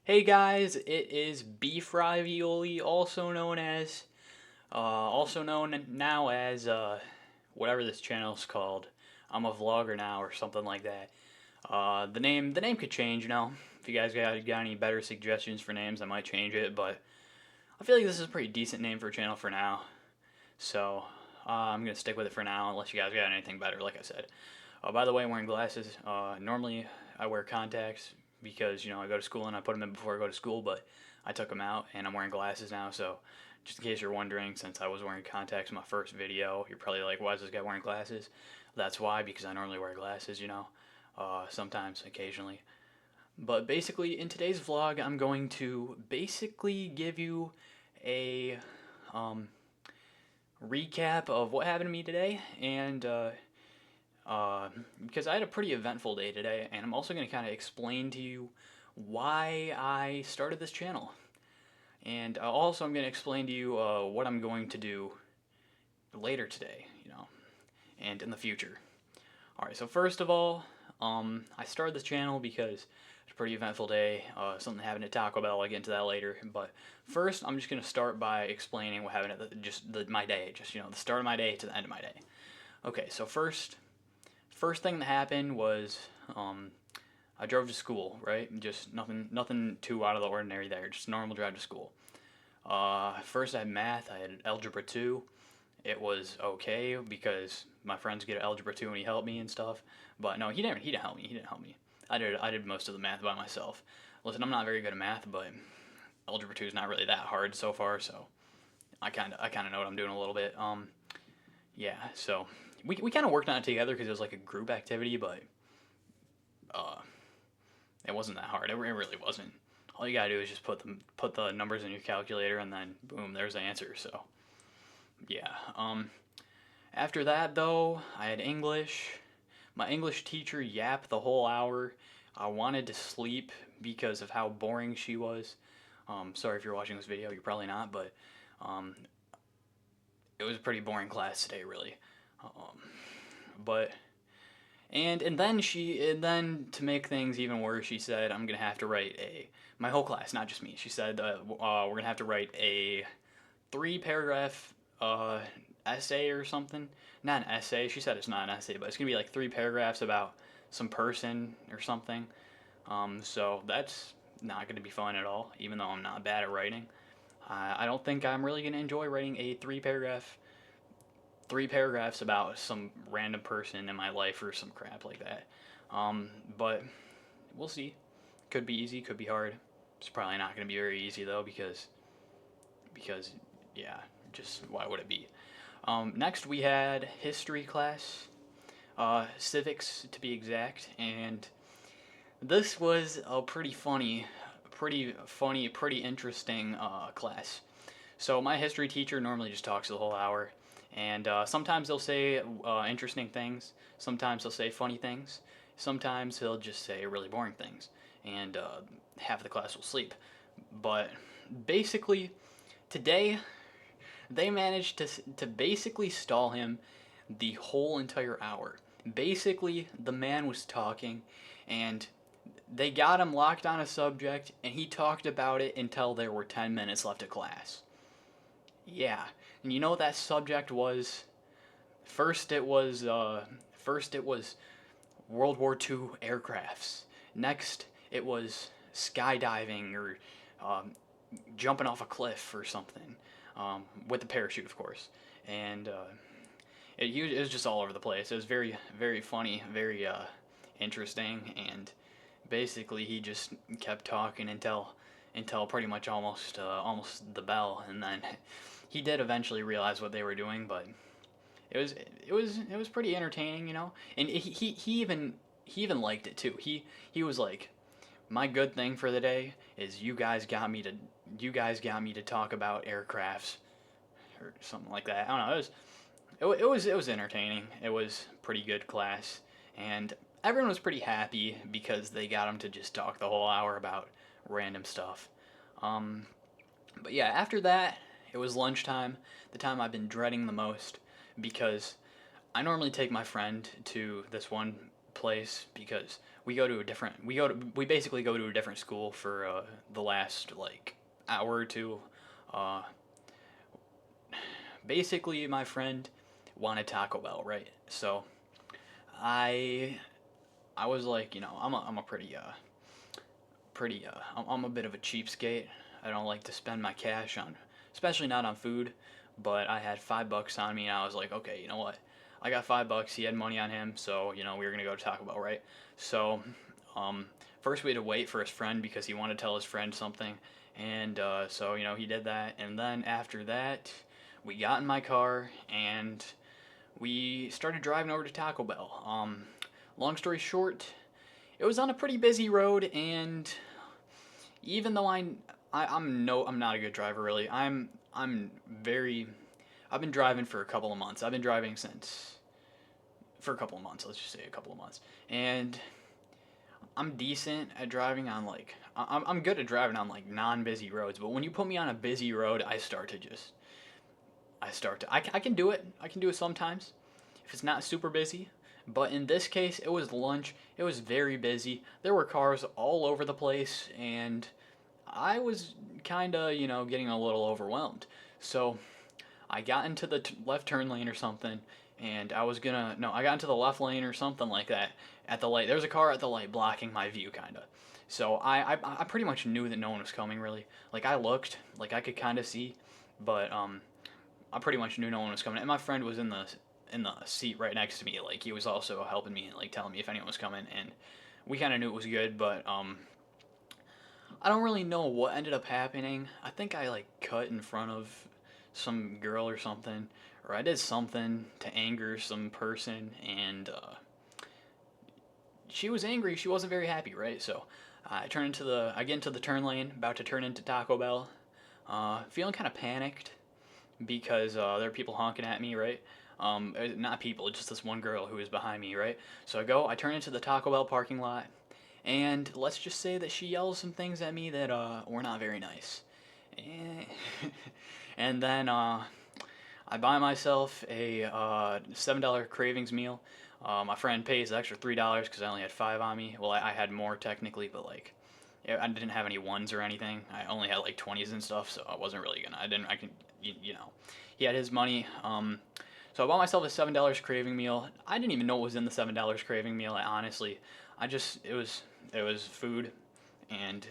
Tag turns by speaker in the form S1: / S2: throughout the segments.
S1: Hey guys, it is beef ravioli, also known now as whatever this channel's called. I'm a vlogger now or something like that. The name could change, If you guys got any better suggestions for names, I might change it. But I feel like this is a pretty decent name for a channel for now. So I'm gonna stick with it for now, unless you guys got anything better. Like I said. By the way, I'm wearing glasses. Normally I wear contacts because I go to school and I put them in before I go to school, but I took them out and I'm wearing glasses now. So just in case you're wondering, since I was wearing contacts in my first video, you're probably like, why is this guy wearing glasses? That's why, because I normally wear glasses, sometimes, occasionally. But basically, in today's vlog, I'm going to basically give you a um, recap of what happened to me today and because I had a pretty eventful day today, and I'm also going to kind of explain to you why I started this channel. And also, I'm going to explain to you what I'm going to do later today, and in the future. Alright, so first of all, I started this channel because it's a pretty eventful day. Something happened at Taco Bell. I'll get into that later. But first, I'm just going to start by explaining what happened at my day. The start of my day to the end of my day. Okay, so first thing that happened was I drove to school, right? Just nothing too out of the ordinary there. Just normal drive to school. First I had math. I had algebra 2. It was okay because my friends get algebra 2 and he helped me and stuff. But no, he didn't help me. He didn't help me. I did most of the math by myself. Listen, I'm not very good at math, but algebra 2 is not really that hard so far, so I kind of know what I'm doing a little bit. Yeah, so we kind of worked on it together because it was like a group activity, but uh, it wasn't that hard. It really wasn't. All you gotta do is just put the numbers in your calculator, and then boom, there's the answer. So yeah. After that though, I had English. My English teacher yapped the whole hour. I wanted to sleep because of how boring she was. Sorry if you're watching this video, you're probably not, but um, it was a pretty boring class today, really. Um, but and then to make things even worse, she said I'm gonna have to write my whole class, not just me. She said we're gonna have to write a 3 paragraph essay or something. Not an essay. She said it's not an essay, but it's gonna be like 3 paragraphs about some person or something. So that's not gonna be fun at all. Even though I'm not bad at writing, I don't think I'm really gonna enjoy writing a 3 paragraphs about some random person in my life or some crap like that. But we'll see. Could be easy, could be hard. It's probably not going to be very easy though because yeah, just why would it be? Next we had history class, civics to be exact, and this was a pretty interesting class. So my history teacher normally just talks the whole hour, and sometimes they'll say interesting things. Sometimes they'll say funny things. Sometimes he'll just say really boring things, and half the class will sleep. But basically, today they managed to basically stall him the whole entire hour. Basically, the man was talking, and they got him locked on a subject, and he talked about it until there were 10 minutes left of class. Yeah, and you know what that subject was? First it was World War II aircrafts. Next it was skydiving or um, jumping off a cliff or something, with a parachute, of course. And it was just all over the place. It was very funny, very interesting, and basically he just kept talking until pretty much almost the bell, and then he did eventually realize what they were doing, but it was pretty entertaining, And he even liked it too. He was like, my good thing for the day is you guys got me to talk about aircrafts or something like that. I don't know. It was entertaining. It was pretty good class, and everyone was pretty happy because they got him to just talk the whole hour about random stuff. Um, but yeah, after that, it was lunchtime, the time I've been dreading the most because I normally take my friend to this one place because we basically go to a different school for the last like hour or two. Uh, Basically, my friend wanted Taco Bell, right? So I I was like, I'm a I'm a bit of a cheapskate. I don't like to spend my cash on, especially not on food. But I had $5 on me, and I was like, okay, you know what? I got $5. He had money on him, so we were gonna go to Taco Bell, right? So, um, first we had to wait for his friend because he wanted to tell his friend something, and so he did that, and then after that, we got in my car and we started driving over to Taco Bell. Long story short, it was on a pretty busy road, and even though I'm not a good driver really. I'm very I've been driving for a couple of months. I've been driving since for a couple of months. Let's just say a couple of months, and I'm decent at driving on like I'm good at driving on like non-busy roads. But when you put me on a busy road, I can do it. I can do it sometimes if it's not super busy. But in this case, it was lunch. It was very busy. There were cars all over the place, and I was kind of, getting a little overwhelmed. So I got into the left turn lane or something, and I was gonna, no, I got into the left lane or something like that at the light. There was a car at the light blocking my view, kind of. So I pretty much knew that no one was coming, really. Like, I looked, like, I could kind of see, but I pretty much knew no one was coming. And my friend was in the seat right next to me. Like, he was also helping me and like telling me if anyone was coming, and we kind of knew it was good. But I don't really know what ended up happening. I think I like cut in front of some girl or something, or I did something to anger some person, and she was angry. She wasn't very happy, right? So I get into the turn lane, about to turn into Taco Bell, feeling kind of panicked because there are people honking at me, right? Not people, just this one girl who is behind me, right? So I turn into the Taco Bell parking lot, and let's just say that she yells some things at me that were not very nice. Eh. And then I buy myself a $7 cravings meal. My friend pays the extra $3 because I only had five on me. Well, I had more technically, but like I didn't have any ones or anything. I only had like 20s and stuff, so I wasn't really gonna. I didn't. I can. He had his money. So I bought myself a $7 craving meal. I didn't even know what was in the $7 craving meal. I just it was food, and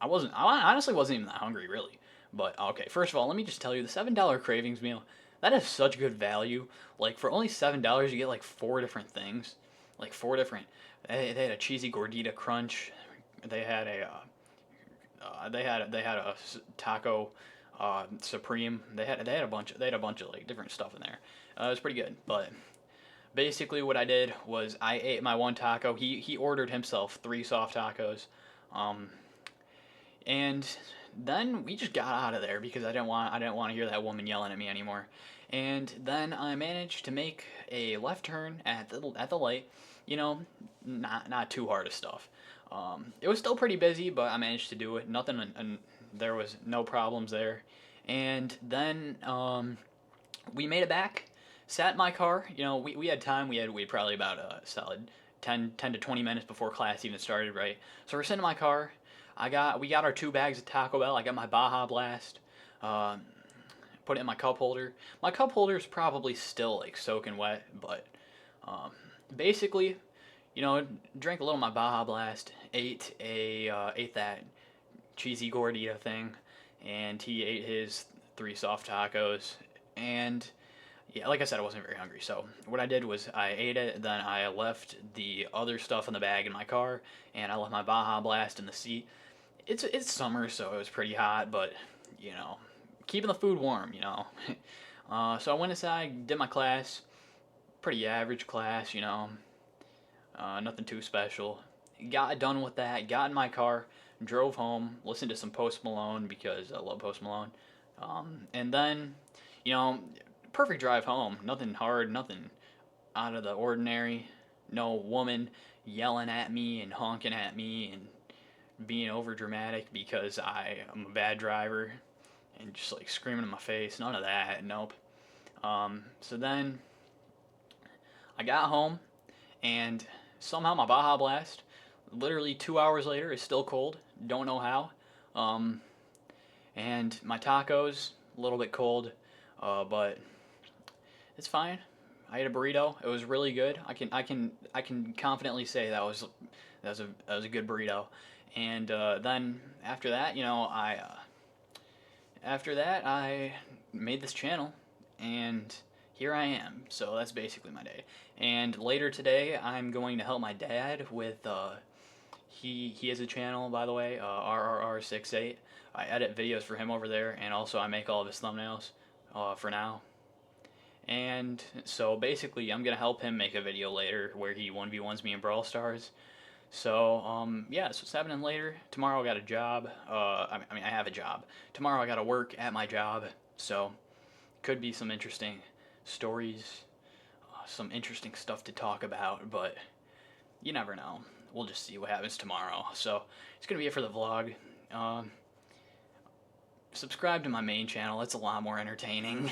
S1: I honestly wasn't even that hungry really. But okay, first of all, let me just tell you the $7 cravings meal. That is such good value. Like for only $7, you get like four different things, like four different. They had a cheesy gordita crunch. They had a taco supreme. They had a bunch of like different stuff in there. It was pretty good. But basically, what I did was I ate my one taco. He ordered himself three soft tacos, um, and then we just got out of there because I didn't want to hear that woman yelling at me anymore. And then I managed to make a left turn at the light. You know, not too hard of stuff. It was still pretty busy, but I managed to do it. Nothing, and there was no problems there. And then we made it back. Sat in my car. We had time. We had probably about a solid 10 to 20 minutes before class even started, right? So we're sitting in my car. We got our 2 bags of Taco Bell. I got my Baja Blast. Uh, Put it in my cup holder. My cup holder is probably still like soaking wet, but um, basically, drank a little of my Baja Blast. Ate that cheesy gordita thing, and he ate his three soft tacos. And yeah, like I said, I wasn't very hungry. So what I did was I ate it, then I left the other stuff in the bag in my car, and I left my Baja Blast in the seat. It's summer, so it was pretty hot, but you know, keeping the food warm. So I went inside, did my class, pretty average class, nothing too special. Got done with that, got in my car, drove home, listened to some Post Malone because I love Post Malone, and then, you know, perfect drive home. Nothing hard, nothing out of the ordinary. No woman yelling at me and honking at me and being over dramatic because I am a bad driver and just like screaming in my face. None of that. Nope. So then I got home, and Somehow my Baja Blast, literally 2 hours later, is still cold. Don't know how. Um, and my tacos, a little bit cold, but it's fine. I ate a burrito. It was really good. I can confidently say that was a good burrito. And then after that, I made this channel, and here I am. So that's basically my day. And later today, I'm going to help my dad with. He has a channel, by the way, RRR68. I edit videos for him over there, and also I make all of his thumbnails for now. And so basically, I'm gonna help him make a video later where he 1v1s me in Brawl Stars. So, yeah, so what's happening later. Tomorrow I got a job. I have a job. Tomorrow I gotta work at my job. So, could be some interesting stories, some interesting stuff to talk about, but you never know. We'll just see what happens tomorrow. So, it's gonna be it for the vlog. Um, Subscribe to my main channel, it's a lot more entertaining.